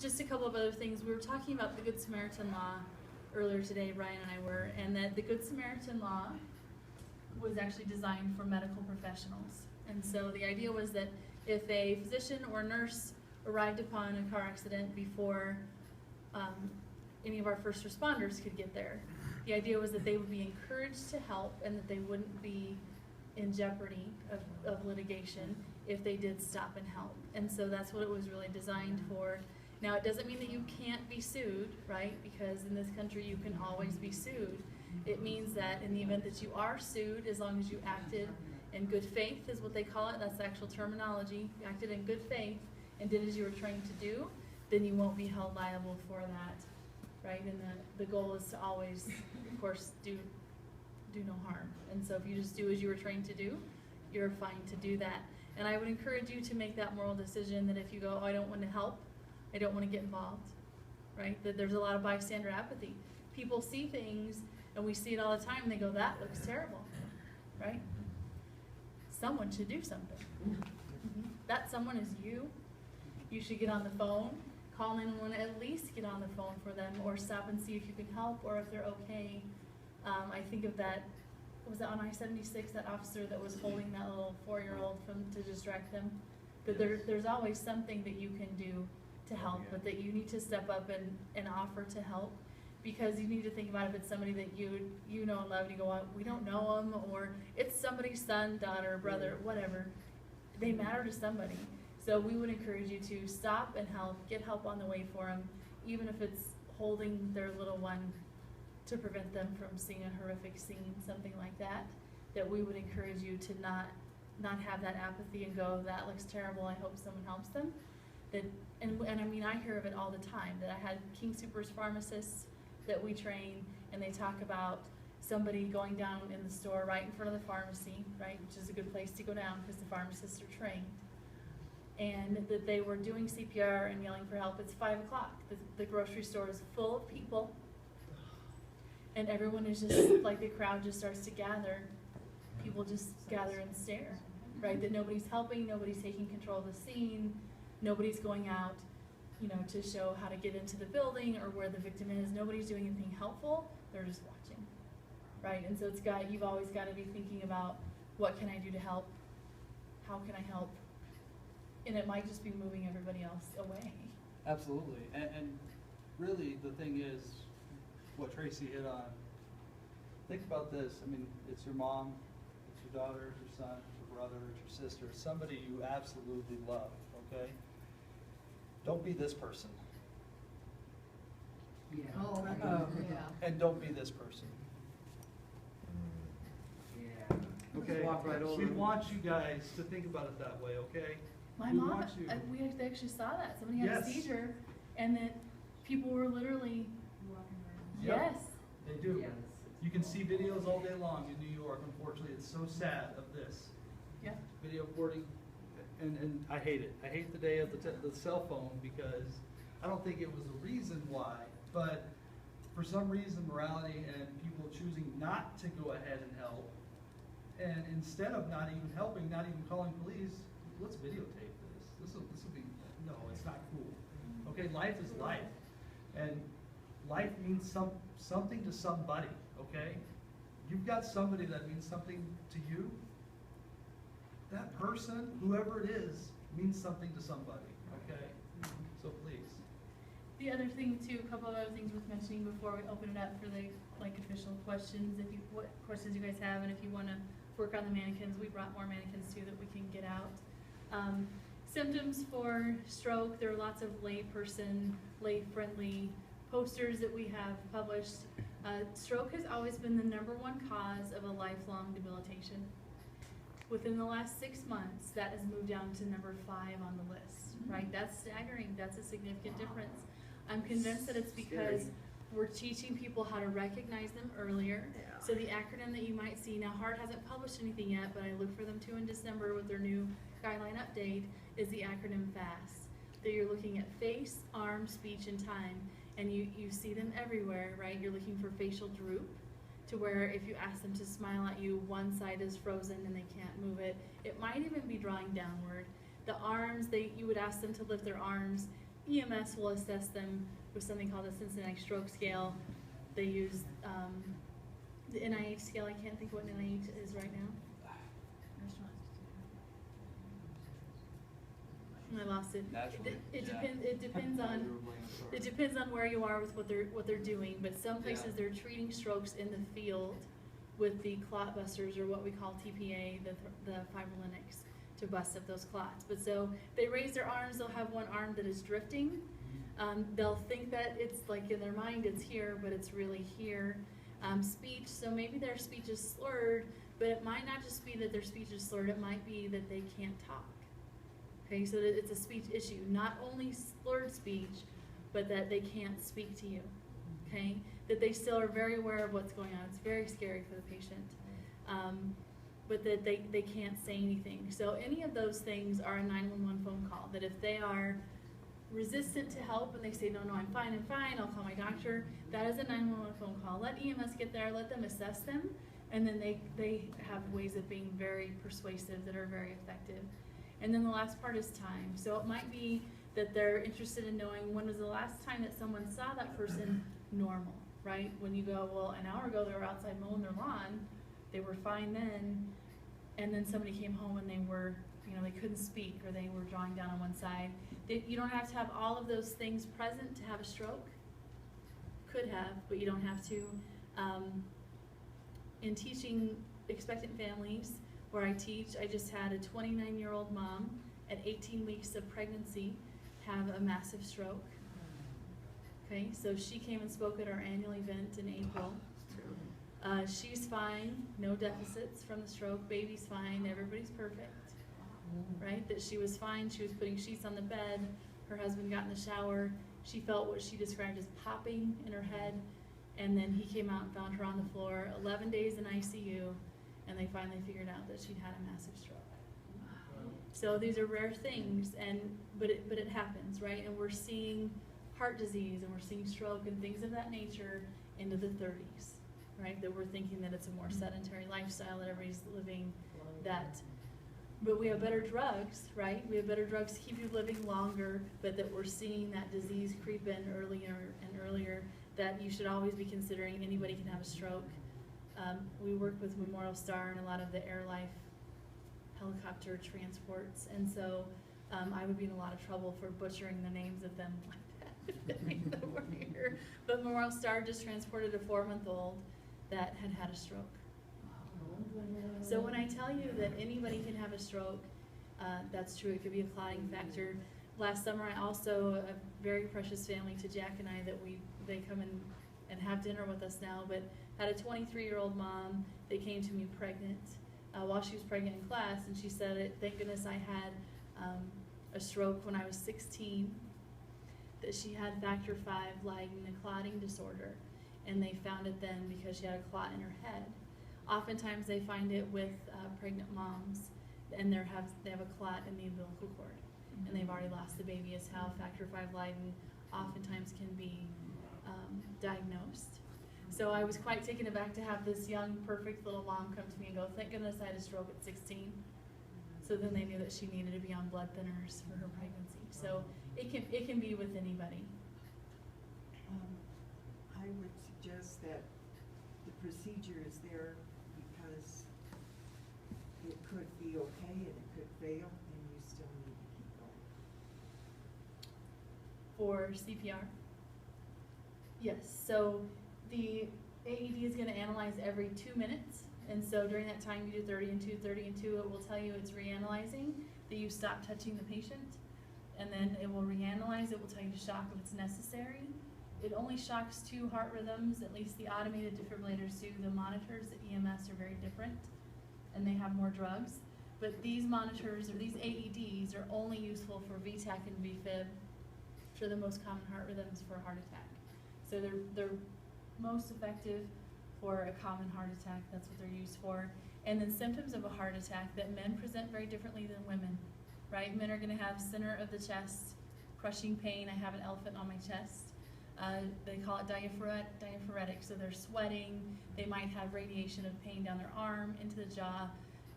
just a couple of other things. We were talking about the Good Samaritan law earlier today, Brian and I were, and that the Good Samaritan law was actually designed for medical professionals. And so the idea was that if a physician or nurse arrived upon a car accident before any of our first responders could get there, the idea was that they would be encouraged to help and that they wouldn't be in jeopardy of litigation if they did stop and help. And so that's what it was really designed for. Now, it doesn't mean that you can't be sued, right? Because in this country you can always be sued. It means that in the event that you are sued, as long as you acted in good faith is what they call it, that's the actual terminology, you acted in good faith and did as you were trained to do, then you won't be held liable for that, right? And the goal is to always, of course, do no harm. And so if you just do as you were trained to do, you're fine to do that. And I would encourage you to make that moral decision that if you go, oh, I don't want to help, I don't want to get involved, right? That there's a lot of bystander apathy. People see things, and we see it all the time, and they go, that looks terrible, right? Someone should do something. That someone is you. You should get on the phone, call 911, at least get on the phone for them, or stop and see if you can help, or if they're okay. I think of that, was it on I-76, that officer that was holding that little 4-year-old to distract them? That there's always something that you can do to help, but that you need to step up and offer to help, because you need to think about if it's somebody that you know and love, and you go, we don't know them, or it's somebody's son, daughter, brother, whatever. They matter to somebody. So we would encourage you to stop and help, get help on the way for them, even if it's holding their little one to prevent them from seeing a horrific scene, something like that, that we would encourage you to not have that apathy and go, that looks terrible, I hope someone helps them. And I mean, I hear of it all the time, that I had King Soopers pharmacists that we train, and they talk about somebody going down in the store right in front of the pharmacy, right, which is a good place to go down because the pharmacists are trained, and that they were doing CPR and yelling for help. It's 5 o'clock. The grocery store is full of people, and everyone is just like, the crowd just starts to gather. People just gather and stare, right? That nobody's helping, nobody's taking control of the scene, nobody's going out, you know, to show how to get into the building or where the victim is. Nobody's doing anything helpful. They're just watching, right? And so you've always got to be thinking about, what can I do to help? How can I help? And it might just be moving everybody else away. Absolutely, and really the thing is, what Tracy hit on, think about this. I mean, it's your mom, it's your daughter, it's your son, it's your brother, it's your sister, it's somebody you absolutely love, okay? Don't be this person. Yeah. Oh, yeah. And don't be this person. Yeah. Okay? Walk right over. We want you guys to think about it that way, okay? My We mom, want you. they actually saw that. Somebody had a Yes. seizure, and that people were literally, Yep. yes. They do. Yes. You can see videos all day long in New York. Unfortunately, it's so sad of this. Yeah. Video recording, and I hate it. I hate the day of the cell phone, because I don't think it was the reason why, but for some reason morality and people choosing not to go ahead and help, and instead of not even helping, not even calling police, let's videotape this. This will be, no, it's not cool. Okay, life is life, and life means something to somebody, okay? You've got somebody that means something to you. That person, whoever it is, means something to somebody, okay? So please. The other thing too, a couple of other things worth mentioning before we open it up for the official questions, what questions you guys have, and if you want to work on the mannequins, we brought more mannequins too that we can get out. Symptoms for stroke, there are lots of lay-friendly posters that we have published. Stroke has always been the #1 cause of a lifelong debilitation. Within the last 6 months, that has moved down to number 5 on the list, right? That's staggering. That's a significant difference. I'm convinced that it's because we're teaching people how to recognize them earlier. Yeah. So the acronym that you might see, now HART hasn't published anything yet, but I look for them to in December with their new guideline update, is the acronym FAST. That you're looking at face, arm, speech, and time, and you see them everywhere, right? You're looking for facial droop, to where if you ask them to smile at you, one side is frozen and they can't move it. It might even be drawing downward. The arms, you would ask them to lift their arms, EMS will assess them with something called the Cincinnati Stroke Scale. They use the NIH scale. I can't think of what NIH is right now. I lost it. It depends on where you are with what they're doing. But some places they're treating strokes in the field with the clot busters, or what we call TPA, the fibrinolytics, to bust up those clots. But so they raise their arms. They'll have one arm that is drifting. They'll think that it's like in their mind it's here, but it's really here. Speech. So maybe their speech is slurred, but it might not just be that their speech is slurred. It might be that they can't talk. Okay, so that it's a speech issue, not only slurred speech, but that they can't speak to you, okay? That they still are very aware of what's going on. It's very scary for the patient, but that they can't say anything. So any of those things are a 911 phone call, that if they are resistant to help and they say, no, I'm fine, I'll call my doctor, that is a 911 phone call. Let EMS get there, let them assess them, and then they have ways of being very persuasive that are very effective. And then the last part is time. So it might be that they're interested in knowing when was the last time that someone saw that person normal, right? When you go, well, an hour ago they were outside mowing their lawn, they were fine then, and then somebody came home and they were, they couldn't speak, or they were drawing down on one side. You don't have to have all of those things present to have a stroke. Could have, but you don't have to. In teaching expectant families, where I teach, I just had a 29-year-old mom at 18 weeks of pregnancy have a massive stroke. Okay, so she came and spoke at our annual event in April. She's fine, no deficits from the stroke, baby's fine, everybody's perfect, right? That she was fine, she was putting sheets on the bed, her husband got in the shower, she felt what she described as popping in her head, and then he came out and found her on the floor, 11 days in ICU, and they finally figured out that she'd had a massive stroke. So these are rare things, but it happens, right? And we're seeing heart disease, and we're seeing stroke and things of that nature into the 30s, right? That we're thinking that it's a more sedentary lifestyle, that everybody's living that. But we have better drugs, right? We have better drugs to keep you living longer, but that we're seeing that disease creep in earlier and earlier, that you should always be considering anybody can have a stroke. We work with Memorial Star and a lot of the Air Life helicopter transports, and so I would be in a lot of trouble for butchering the names of them like that. That were here. But Memorial Star just transported a 4-month-old that had a stroke. So when I tell you that anybody can have a stroke, that's true. It could be a clotting factor. Last summer, I also, a very precious family to Jack and I, that they come in and have dinner with us now, but had a 23-year-old mom that came to me pregnant while she was pregnant in class, and she said, thank goodness I had a stroke when I was 16, that she had factor V Leiden, a clotting disorder, and they found it then because she had a clot in her head. Oftentimes they find it with pregnant moms, and they have a clot in the umbilical cord, and they've already lost the baby, is how factor V Leiden oftentimes can be diagnosed. So I was quite taken aback to have this young, perfect little mom come to me and go, thank goodness I had a stroke at 16. So then they knew that she needed to be on blood thinners for her pregnancy. So it can be with anybody. I would suggest that the procedure is there because it could be okay and it could fail, and you still need to keep going. For CPR? Yes. So the AED is going to analyze every 2 minutes, and so during that time you do 30 and 2, 30 and 2, it will tell you it's reanalyzing, that you stop touching the patient, and then it will reanalyze, it will tell you to shock if it's necessary. It only shocks 2 heart rhythms, at least the automated defibrillators do. The monitors at EMS are very different, and they have more drugs, but these monitors, or these AEDs, are only useful for VTAC and VFib, which are the most common heart rhythms for a heart attack. So they're most effective for a common heart attack. That's what they're used for. And then symptoms of a heart attack, that men present very differently than women, right? Men are going to have center of the chest, crushing pain. I have an elephant on my chest. They call it diaphoretic, so they're sweating. They might have radiation of pain down their arm, into the jaw,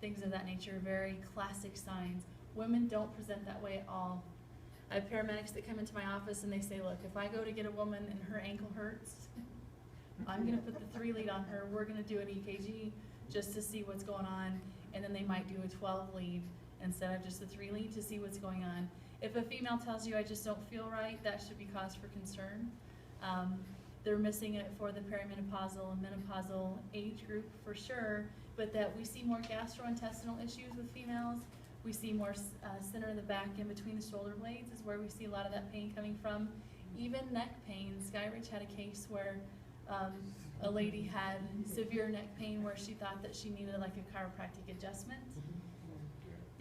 things of that nature, very classic signs. Women don't present that way at all. I have paramedics that come into my office and they say, look, if I go to get a woman and her ankle hurts, I'm gonna put the 3 lead on her, we're gonna do an EKG just to see what's going on, and then they might do a 12 lead instead of just a 3 lead to see what's going on. If a female tells you, I just don't feel right, that should be cause for concern. They're missing it for the perimenopausal and menopausal age group for sure, but that we see more gastrointestinal issues with females. We see more center of the back in between the shoulder blades is where we see a lot of that pain coming from. Even neck pain. Skyridge had a case where a lady had severe neck pain where she thought that she needed like a chiropractic adjustment,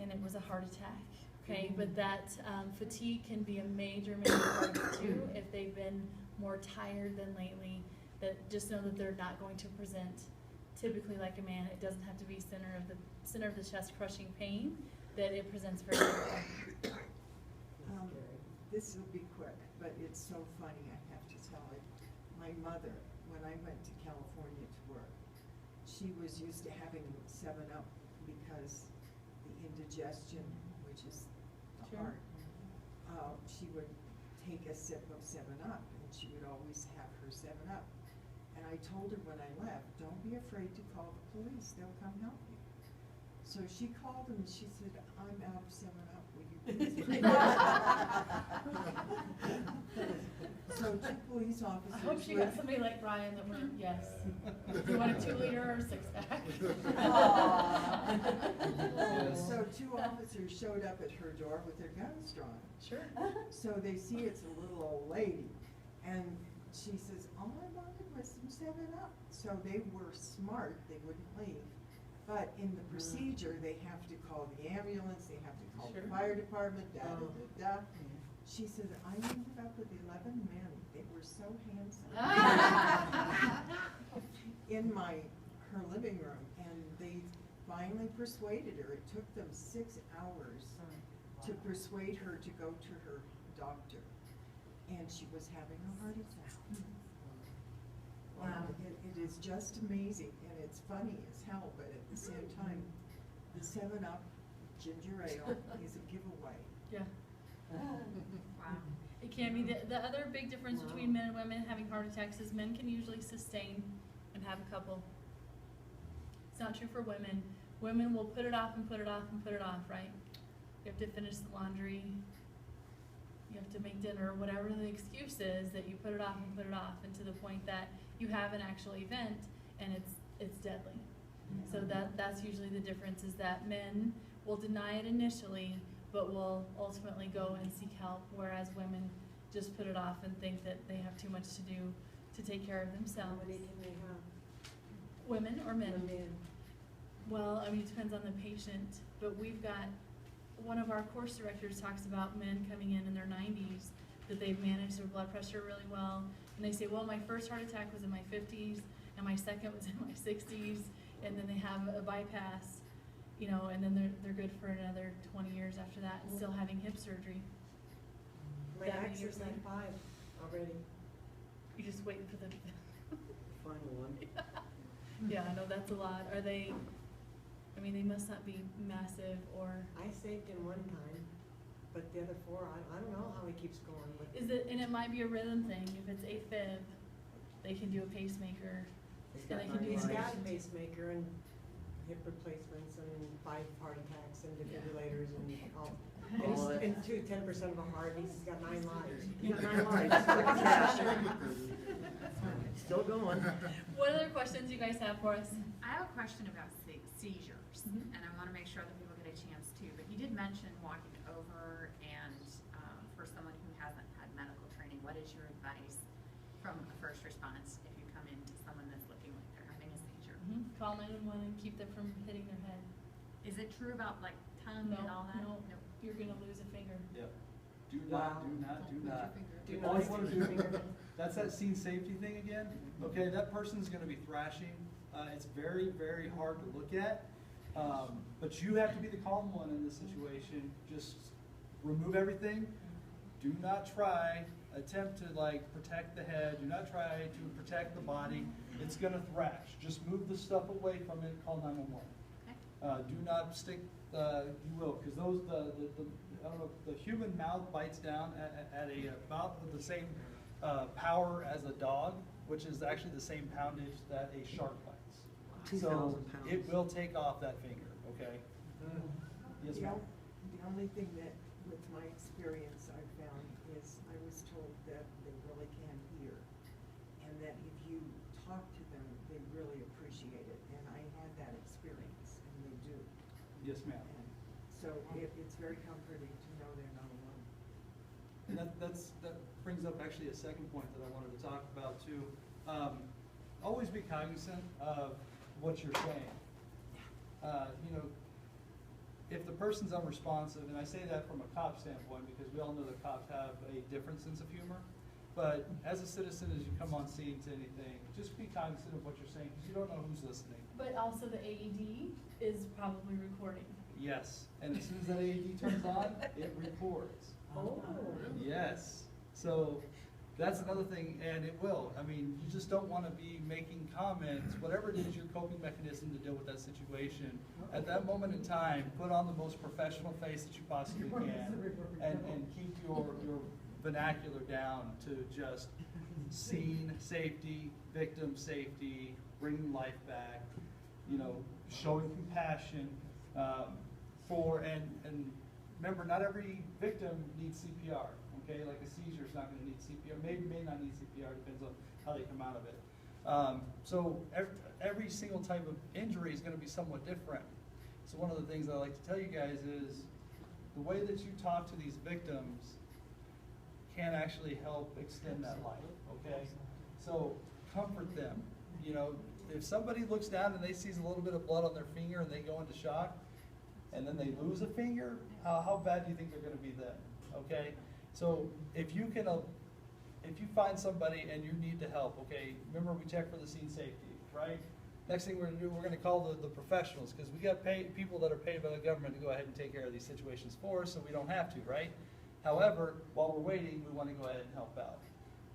and it was a heart attack. Okay, but that fatigue can be a major part of it too if they've been more tired than lately. That just know that they're not going to present typically like a man. It doesn't have to be center of the chest crushing pain. That it presents very differently. This will be quick, but it's so funny, I have to tell it. My mother, when I went to California to work, she was used to having 7-Up because the indigestion, which is the Sure. heart, she would take a sip of 7-Up, and she would always have her 7-Up. And I told her when I left, don't be afraid to call the police, they'll come help you. So she called them and she said, I'm out of 7-Up, will you please bring it? So 2 police officers. I hope she got somebody like Brian that went, yes. Do you want a 2-liter or a 6-pack? So 2 officers showed up at her door with their guns drawn. Sure. So they see it's a little old lady, and she says, all I wanted was some 7-Up. So they were smart, they wouldn't leave. But in the procedure, they have to call the ambulance, they have to call the fire department, da-da-da-da. She said, I ended up with 11 men, they were so handsome. In her living room, and they finally persuaded her. It took them 6 hours to persuade her to go to her doctor. And she was having a heart attack. Wow. It is just amazing, and it's funny as hell, but at the same time, the 7-Up ginger ale is a giveaway. Yeah. Wow. It can be. The other big difference between men and women having heart attacks is men can usually sustain and have a couple. It's not true for women. Women will put it off and put it off and put it off, right? You have to finish the laundry. You have to make dinner, whatever the excuse is, that you put it off and put it off, and to the point that you have an actual event and it's deadly. So that's usually the difference, is that men will deny it initially, but will ultimately go and seek help, whereas women just put it off and think that they have too much to do to take care of themselves. How many can they have? Women or men? Men. Well, I mean, it depends on the patient, but we've got, one of our course directors talks about men coming in their 90s, that they've managed their blood pressure really well, and they say, well, my first heart attack was in my 50s, and my second was in my 60s, and then they have a bypass, you know, and then they're good for another 20 years after that, and still having hip surgery. My That many ex years is like later. 5 already. You're just waiting for the, Final one. yeah, I know, that's a lot. Are they, I mean, they must not be massive, or, I saved him one time, but the other 4, I don't know how he keeps going. But is it, and it might be a rhythm thing, if it's AFib, they can do a pacemaker, and they can do he's a got a pacemaker and hip replacements and 5 heart attacks and defibrillators and all. And 10% of a heart, he's got 9 lives. You got 9 lives. Still going. What other questions you guys have for us? I have a question about seizures, and I want to make sure that people get a chance to. But you did mention walking over, and for someone who hasn't had medical training, what is your advice from a first response if you come into someone that's looking like they're having a seizure? Call 911 and keep them from hitting their head. Is it true about like tongue No, and all that? no, you're gonna lose a finger. Yep. Do Wow. not. Do All not you wanna stick your finger do, in. that's that scene safety thing again. Okay, that person's gonna be thrashing. It's very, very hard to look at. But you have to be the calm one in this situation. Just remove everything. Do not attempt to like protect the head. Do not try to protect the body. It's gonna thrash. Just move the stuff away from it, call 911. Okay. Do not stick, you will, because those, I don't know, the human mouth bites down at about the same power as a dog, which is actually the same poundage that a shark bites. 2,000 So pounds. it will take off that finger, okay? Yes, ma'am. The only thing that, with my experience, I found is I was told that they really can hear, and that if you talk to them, they really appreciate it, and I had that experience, and they do. Yes, ma'am. And so it's very comforting to know they're not alone. And that brings up actually a second point that I wanted to talk about too. Always be cognizant of what you're saying. You know, if the person's unresponsive, and I say that from a cop standpoint because we all know that cops have a different sense of humor, but as a citizen, as you come on scene to anything, just be cognizant of what you're saying because you don't know who's listening. But also the AED is probably recording. Yes, and as soon as that AED turns on, it records. Oh. Yes, so that's another thing, and it will. I mean, you just don't want to be making comments, whatever it is your coping mechanism to deal with that situation. At that moment in time, put on the most professional face that you possibly can, and keep your vernacular down to just scene safety, victim safety, bringing life back, you know, showing compassion and remember, not every victim needs CPR. Okay, like a seizure is not going to need CPR. Maybe may not need CPR. Depends on how they come out of it. So every single type of injury is going to be somewhat different. So one of the things I like to tell you guys is the way that you talk to these victims can actually help extend that life. Okay, so comfort them. You know, if somebody looks down and they sees a little bit of blood on their finger and they go into shock, and then they lose a finger, how bad do you think they're going to be then? Okay, so if you find somebody and you need to help, okay, remember we check for the scene safety, right? Next thing we're going to do, we're going to call the professionals because we got people that are paid by the government to go ahead and take care of these situations for us, so we don't have to, right? However, while we're waiting, we want to go ahead and help out.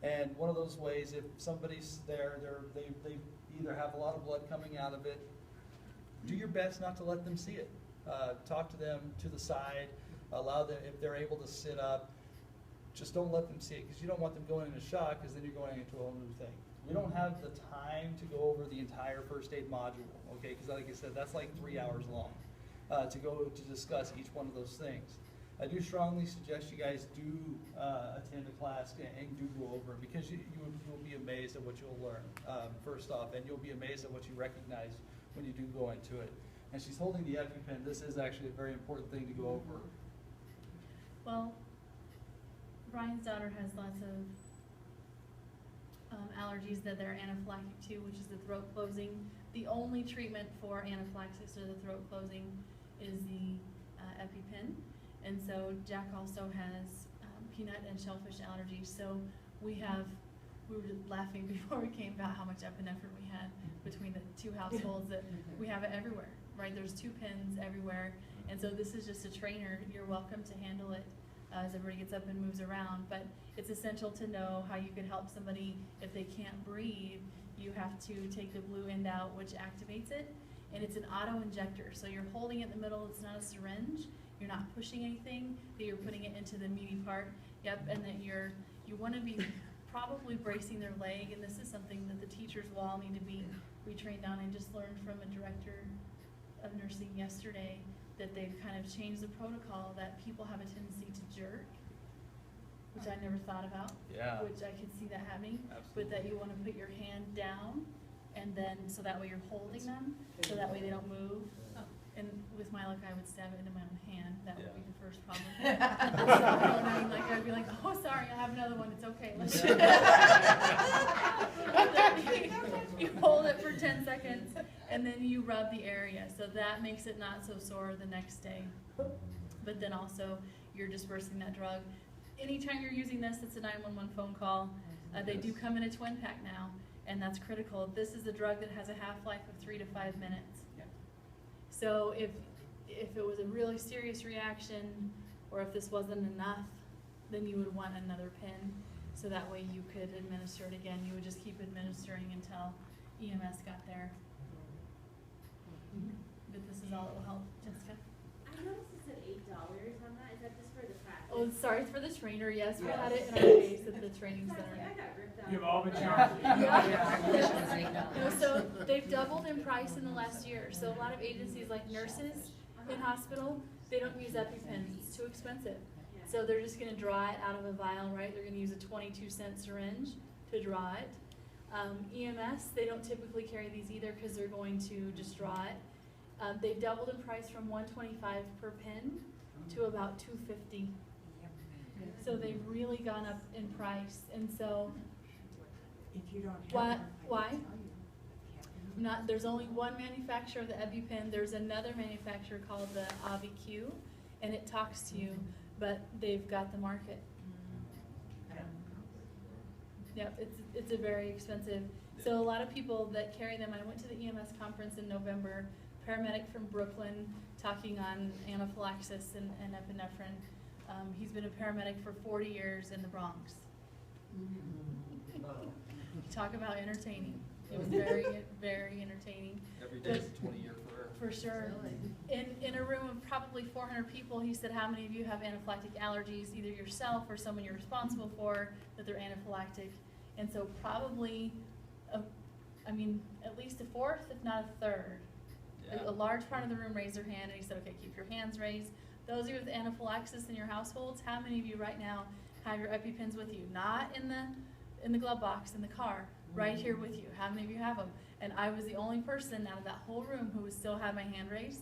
And one of those ways, if somebody's there, they either have a lot of blood coming out of it, do your best not to let them see it. Talk to them to the side, allow them, if they're able to sit up, just don't let them see it because you don't want them going into shock because then you're going into a whole new thing. We don't have the time to go over the entire first aid module, okay, because like I said, that's like 3 hours long to discuss each one of those things. I do strongly suggest you guys do attend a class and do go over it because you will be amazed at what you'll learn, first off, and you'll be amazed at what you recognize when you do go into it. And she's holding the EpiPen. This is actually a very important thing to go over. Well, Brian's daughter has lots of allergies that they're anaphylactic to, which is the throat closing. The only treatment for anaphylaxis or the throat closing is the EpiPen. And so Jack also has peanut and shellfish allergies. So we were laughing before we came about how much epinephrine we had between the two households that we have it everywhere, right? There's 2 pens everywhere. And so this is just a trainer. You're welcome to handle it as everybody gets up and moves around. But it's essential to know how you could help somebody if they can't breathe. You have to take the blue end out, which activates it. And it's an auto injector. So you're holding it in the middle. It's not a syringe. You're not pushing anything, that you're putting it into the meaty part. Yep, and that you want to be probably bracing their leg, and this is something that the teachers will all need to be retrained on. I just learned from a director of nursing yesterday that they've kind of changed the protocol that people have a tendency to jerk, which I never thought about. Yeah. Which I could see that happening. Absolutely. But that you want to put your hand down, and then so that way you're holding them, so that way they don't move. And with my luck, I would stab it into my own hand. That would be the first problem. So, I mean, like I'd be like, oh, sorry, I have another one. It's okay. Let's you hold it for 10 seconds, and then you rub the area. So that makes it not so sore the next day. But then also, you're dispersing that drug. Anytime you're using this, it's a 911 phone call. They do come in a twin pack now, and that's critical. This is a drug that has a half-life of 3 to 5 minutes. So if it was a really serious reaction, or if this wasn't enough, then you would want another pen, so that way you could administer it again. You would just keep administering until EMS got there. But this is all that will help. Jessica? I noticed it said $8 on that. Is that just for Oh, sorry for the trainer, yes, we had it in our case at the training center. You've all been charged. No, so they've doubled in price in the last year, so a lot of agencies like nurses in hospital, they don't use EpiPens, it's too expensive. So they're just gonna draw it out of a vial, right? They're gonna use a 22-cent syringe to draw it. EMS, they don't typically carry these either because they're going to just draw it. They've doubled in price from $125 per pen to about $250. So they've really gone up in price, and so If you don't have Why- one, I why? can tell you. there's only one manufacturer of the EpiPen. There's another manufacturer called the AviQ, and it talks to you, but they've got the market. Yep, it's a very expensive. So a lot of people that carry them, I went to the EMS conference in November, paramedic from Brooklyn talking on anaphylaxis and epinephrine. He's been a paramedic for 40 years in the Bronx. Talk about entertaining. It was very, very entertaining. Every day is a 20-year career. For sure. In a room of probably 400 people, he said, how many of you have anaphylactic allergies, either yourself or someone you're responsible for, that they're anaphylactic? And so probably, at least a fourth, if not a third. Yeah. A large part of the room raised their hand, and he said, okay, keep your hands raised. Those of you with anaphylaxis in your households, how many of you right now have your EpiPens with you? Not in the glove box, in the car, right here with you. How many of you have them? And I was the only person out of that whole room who still had my hand raised.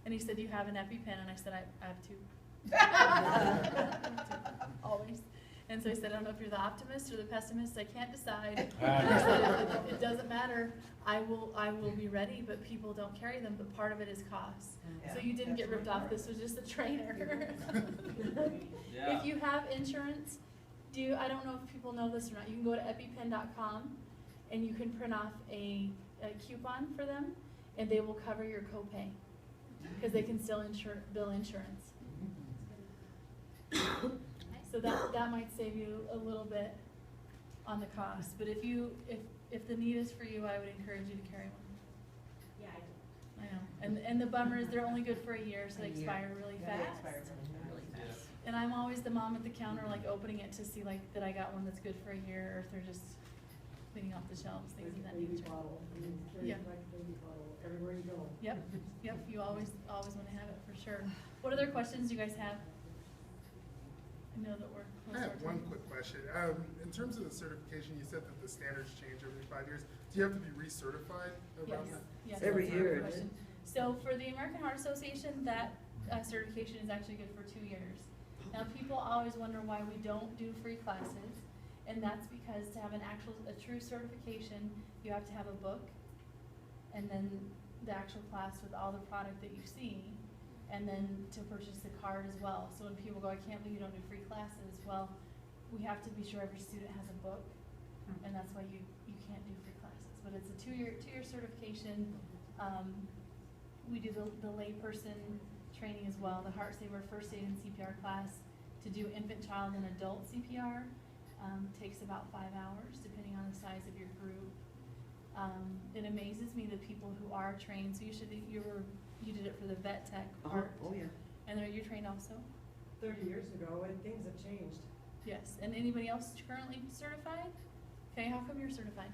And he said, you have an EpiPen? And I said, I have two. Always. And so he said, I don't know if you're the optimist or the pessimist. I can't decide. And I said, it doesn't matter. I will be ready, but people don't carry them. But part of it is cost. So you didn't get ripped off. This was just a trainer. Yeah. If you have insurance, I don't know if people know this or not. You can go to epipen.com and you can print off a coupon for them, and they will cover your copay because they can still bill insurance. So that might save you a little bit on the cost. But if the need is for you, I would encourage you to carry one. Yeah, I do. I know. And the bummer is they're only good for a year, so they expire really fast. And I'm always the mom at the counter, like opening it to see like that I got one that's good for a year, or if they're just cleaning off the shelves, things of that Baby nature. bottle, carry Yeah. like a baby bottle everywhere you go. Yep, you always want to have it for sure. What other questions do you guys have? I know that we're close I to our have one time. quick question. In terms of the certification, you said that the standards change every 5 years. Do you have to be recertified around Yes, that? yes. Every that's a good year. question. So for the American Heart Association, that certification is actually good for 2 years. Now people always wonder why we don't do free classes, and that's because to have a true certification, you have to have a book, and then the actual class with all the product that you see, and then to purchase the card as well. So when people go, I can't believe you don't do free classes, well, we have to be sure every student has a book, and that's why you can't do free classes. But it's a two-year certification. We do the layperson training as well, the Heart Saver First Aid and CPR class. To do infant, child, and adult CPR takes about 5 hours, depending on the size of your group. It amazes me the people who are trained. So you did it for the vet tech part. Oh, yeah. And are you trained also? 30 years ago, and things have changed. Yes. And anybody else currently certified? Okay, how come you're certified?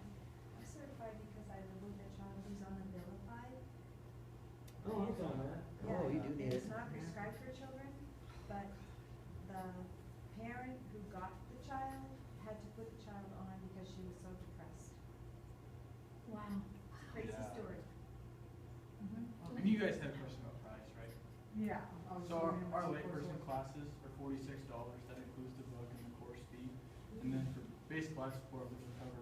I'm certified because I live with a child who's unidentified. Oh, I'm on that. Oh, you do need it. It's not prescribed for children, but the parent who got the child had to put the child on because she was so depressed. Wow. Crazy Yeah. story. And you guys had a question about price, right? Yeah. So our layperson classes are $46. That includes the book and the course fee. And then for basic life support, which will cover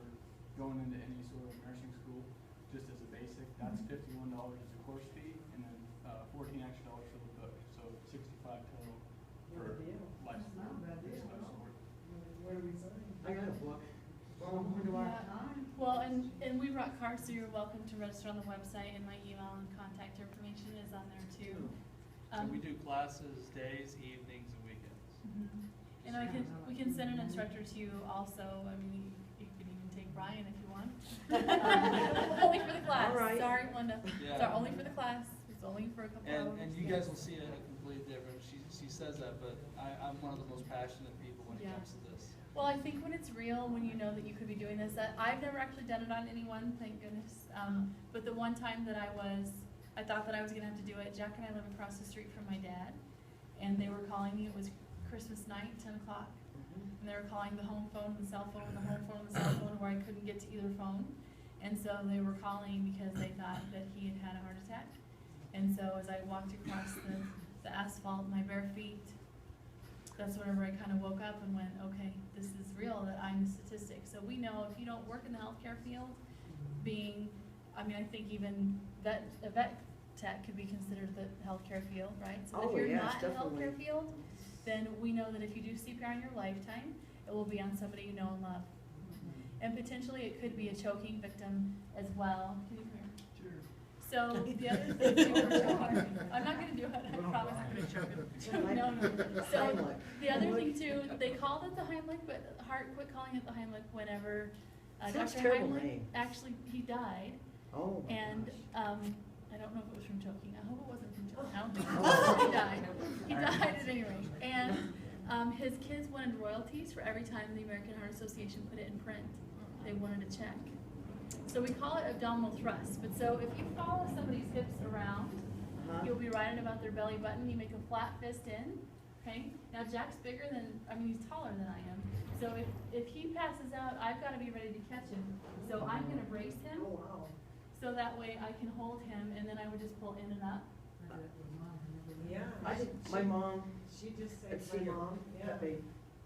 going into any sort of nursing school, just as a basic, that's $51 as a course fee, and then $14 extra for the book. So $65 total for Good deal. life That's not a support. bad deal. basic life support. Where do we sign? I got a book. Yeah. Well, and we brought cards, so you're welcome to register on the website, and my email and contact information is on there too. And we do classes days, evenings, and weekends. And we can send an instructor to you also. I mean, you can even take Brian if you want. Only for the class. All right. Sorry, Linda. Yeah. Sorry, only for the class. It's only for a couple hours. And you guys will see a completely different. She says that, but I'm one of the most passionate people when it Yeah. comes to this. Well, I think when it's real, when you know that you could be doing this, I've never actually done it on anyone, thank goodness. But the one time that I thought that I was gonna have to do it. Jack and I live across the street from my dad, and they were calling me. It was Christmas night, 10 o'clock, and they were calling the home phone, the cell phone, the home phone, the cell phone, where I couldn't get to either phone. And so they were calling because they thought that he had had a heart attack. And so as I walked across the asphalt, my bare feet, that's whenever I kind of woke up and went, okay, this is real, that I'm a statistic. So we know if you don't work in the healthcare field, I think even a vet tech could be considered the healthcare field, right? So if Oh, you're yes, not in the definitely. healthcare field, then we know that if you do CPR in your lifetime, it will be on somebody you know and love. And potentially it could be a choking victim as well. Can you come here? Sure. So the other thing too, I'm not gonna do it, I promise I'm gonna choke him. No. So the other thing too, they called it the Heimlich, but Hart quit calling it the Heimlich whenever Sounds Dr. terrible Heimlich, name. actually, he died. Oh, my And, gosh. I don't know if it was from choking, I hope it wasn't from choking, I don't think it was, he died. He died at any rate. And, his kids wanted royalties for every time the American Heart Association put it in print. They wanted a check. So we call it abdominal thrust, but so if you follow somebody's hips around, Uh-huh. you'll be right at about their belly button, you make a flat fist in, okay? Now Jack's bigger than, he's taller than I am. So if he passes out, I've gotta be ready to catch him. So I'm gonna brace him, Oh, wow. so that way I can hold him, and then I would just pull in and up. Yeah. I think my mom, She just had saved seen my mom, yeah. Pepe.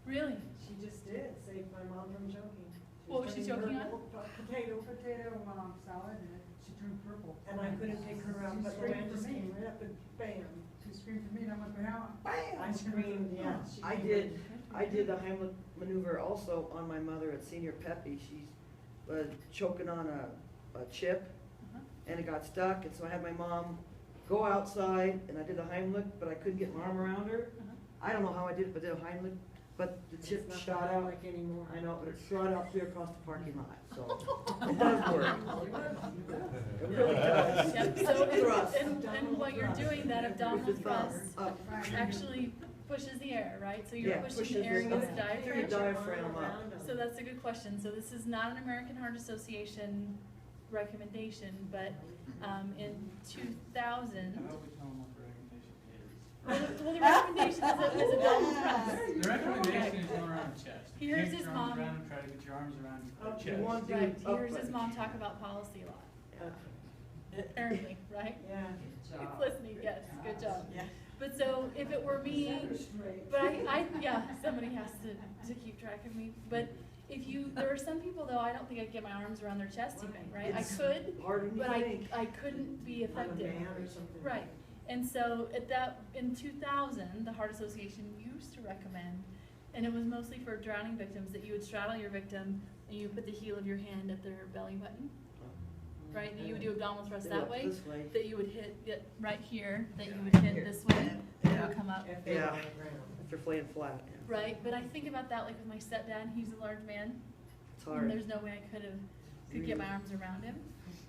Really? She just did, saved my mom from choking. What was she choking on? Potato. Salad, and she turned purple. And I couldn't take her out, She but screamed Luann for just me. came right up and bam. She screamed for me, and I went, bam, bam. I screamed, yeah. she I did. did the Heimlich maneuver also on my mother at Senior Pepe. She's choking on a chip, Uh-huh. and it got stuck, and so I had my mom go outside, and I did the Heimlich, but I couldn't get my arm around her. Uh-huh. I don't know how I did it, but I did a Heimlich, but the chip It's not shot that out. like anymore. I know, but it shot out clear across the parking lot, so it does work. It really does. Yep, so, Thrust. and what you're doing, that abdominal With the thumb thrust up. actually pushes the air, right? So you're Yeah, pushing pushes the air the- against the Your diaphragm. diaphragm up. So that's a good question. So this is not an American Heart Association recommendation, but in 2000, How about we tell them what the recommendation is? well, the recommendation is a double thrust. The recommendation is going around the chest. He You hears can't his get your arms mom. around and try to get your arms around your You chest. want to Right, he up hears his like- mom talk about policy a lot, Okay. apparently, right? Yeah. He's listening, yes, good job. Yeah. But so if it were me, but yeah, somebody has to keep track of me. But there are some people though, I don't think I could get my arms around their chest even, right? I It's could, harder than you but think. I couldn't be On a effective. band or something. Right, and so in 2000, the Heart Association used to recommend, and it was mostly for drowning victims, that you would straddle your victim and you would put the heel of your hand at their belly button, right? That you would do abdominal thrust Do that it way, this way. that you would hit it right here, that you would hit this way, and it Yeah. would come up. If they were Yeah. on the ground. If they're laying flat, yeah. Right, but I think about that like with my stepdad, he's a large man, It's and hard. there's no way I could get my arms around him.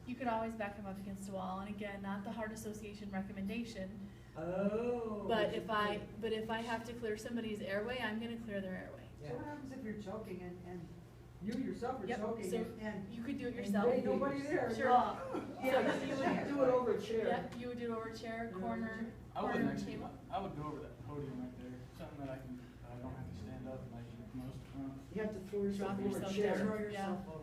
You could always back him up against a wall, and again, not the Heart Association recommendation, Oh. but if I have to clear somebody's airway, I'm gonna clear their airway. So what happens if you're choking and you yourself are Yep, choking so and you could do it and yourself. there ain't nobody there? Sure. Yeah. So you would Do it over a chair. Yep, you would do it over a chair, corner, I wouldn't corner actually, table. I would go over that podium right there, something that I don't have to stand up like most. You have to throw yourself Drop over a yourself chair. down. Throw yourself over.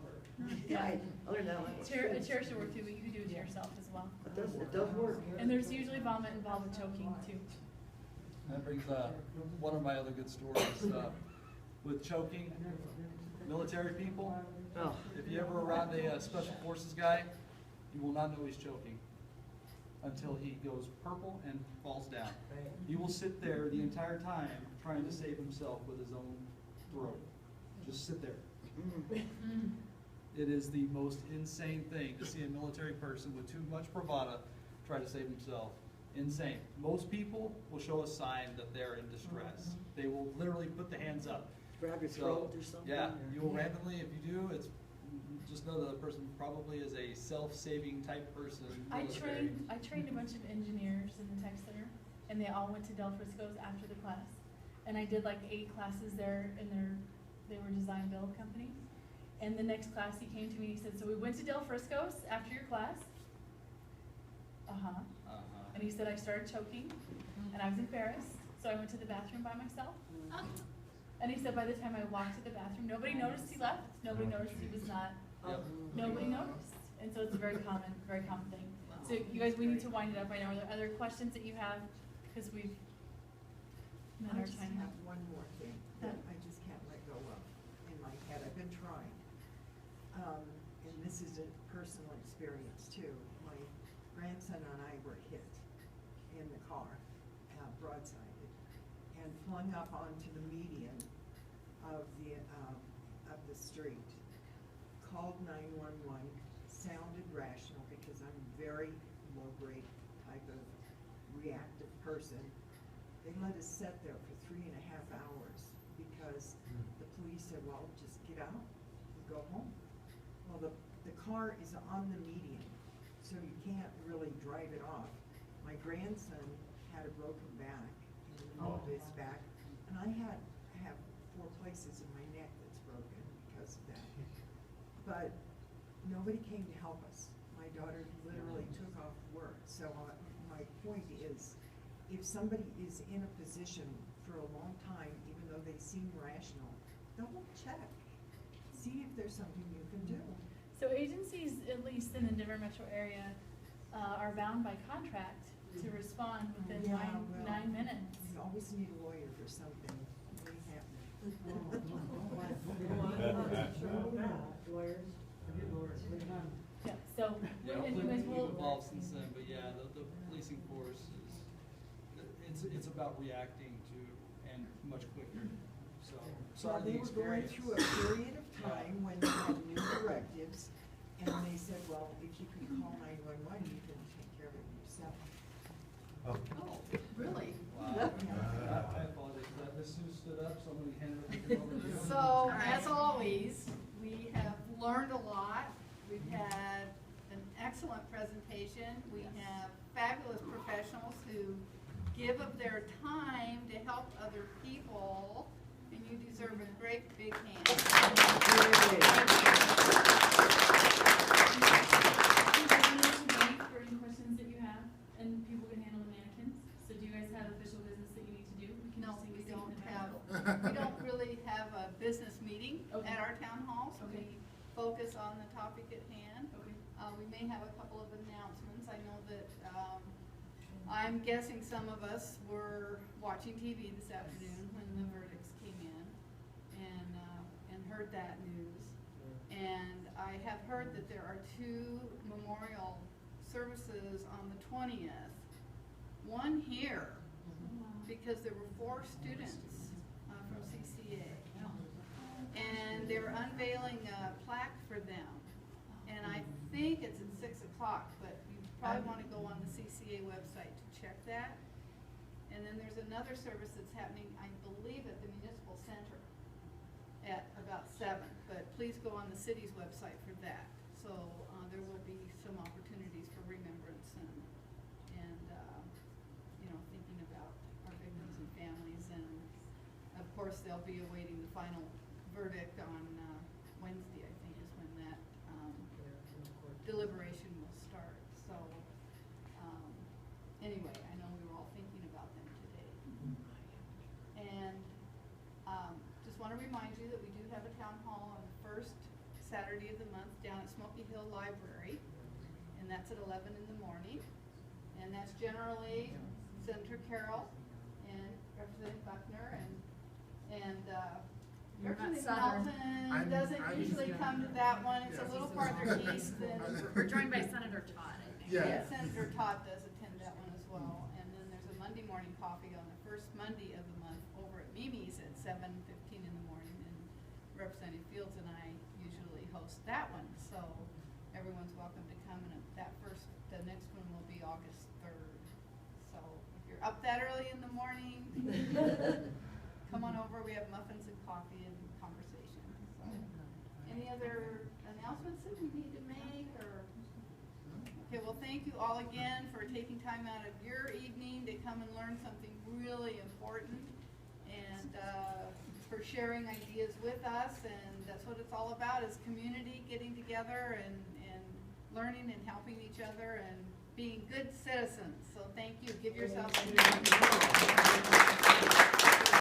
Yeah, other than that, that Chair, a works. chair should work too, but you could do it to yourself as well. It does work. And there's usually vomit involved with choking too. That brings one of my other good stories with choking. Military people, Oh, if you ever around a special forces guy, you will not know he's choking until he goes purple and falls down. Right. He will sit there the entire time trying to save himself with his own throat. Just sit there. mm. It is the most insane thing to see a military person with too much bravado try to save himself. Insane. Most people will show a sign that they're in distress. They will literally put the hands up. Grab your So, throat or something. yeah, or- you will randomly, if you do, just know that the person probably is a self-saving type person. I military. trained a bunch of engineers in the tech center, and they all went to Del Frisco's after the class. And I did like 8 classes there in they were design build company. And the next class he came to me and he said, so we went to Del Frisco's after your class. And he said, I started choking and I was embarrassed. So I went to the bathroom by myself. And he said, by the time I walked to the bathroom, nobody noticed he left. Nobody noticed he was not, nobody noticed. And so it's a very common thing. So you guys, we need to wind it up right now. Are there other questions that you have? Because we've met I our just time. have one more thing that I just can't let go of in my head. I've been trying. And this is a personal experience too. My grandson and I were hit in the car, broadsided, and flung up onto the median of the street. Called 911, sounded rational because I'm very low-grade type of reactive person. They let us sit there for 3.5 hours because the police said, well, just get out and go home. Well, the car is on the median, so you can't really drive it off. My grandson had a broken back in the middle of his back, and I have 4 places in my neck that's broken because of that. But nobody came to help us. My daughter literally took off work. So my point is, if somebody is in a position for a long time, even though they seem rational, double check. See if there's something you can do. So agencies, at least in the Denver metro area, are bound by contract to respond within nine minutes. You always need a lawyer for something really happening. Lawyers. Yeah, so, Yeah, and you guys we've will, evolved since then, but yeah, the policing force it's about reacting to, and much quicker, so. Well, they were going through a period of time when they had new directives, and they said, well, if you can call 911, you can take care of it yourself. Oh, really? Wow. I apologize, Ms. Sue stood up, so I'm gonna hand it over to you. So, as always, we have learned a lot. We've had an excellent presentation. We have fabulous professionals who give of their time to help other people, and you deserve a great big hand. for any questions that you have, and people can handle the mannequins. So do you guys have official business that you need to do? We can No, just take we a seat don't in the have, back. we don't really have a business meeting Okay. at our town hall, so Okay. we focus on the topic at hand. Okay. We may have a couple of announcements. I know that, I'm guessing some of us were watching TV this afternoon when the verdicts came in and heard that news. And I have heard that there are 2 memorial services on the 20th. One here, because there were 4 students from CCA. And they're unveiling a plaque for them. And I think it's at 6 o'clock, but you probably want to go on the CCA website to check that. And then there's another service that's happening, I believe, at the Municipal Center at about 7. But please go on the city's website for that. So there will be some opportunities for remembrance and thinking about our victims and families. And of course, they'll be awaiting the final verdict on Wednesday, I think, is when that deliberation will start. So anyway, I know we were all thinking about them today. And just want to remind you that we do have a town hall on the first Saturday of the month down at Smoky Hill Library, and that's at 11 in the morning. And that's generally Senator Carroll and Representative Buckner and Representative Melton doesn't usually come to that one. It's a little farther east than. We're joined by Senator Todd, I think. Yeah. Senator Todd does attend that one as well. And then there's a Monday morning coffee on the first Monday of the month over at Mimi's at 7:15 in the morning. And Representative Fields and I usually host that one. So everyone's welcome to come. And the next one will be August 3rd. So if you're up that early in the morning, come on over. We have muffins and coffee and conversation. So, any other announcements that we need to make, or? Okay, well, thank you all again for taking time out of your evening to come and learn something really important, and for sharing ideas with us, and that's what it's all about, is community getting together and learning and helping each other and being good citizens. So thank you. Give yourself a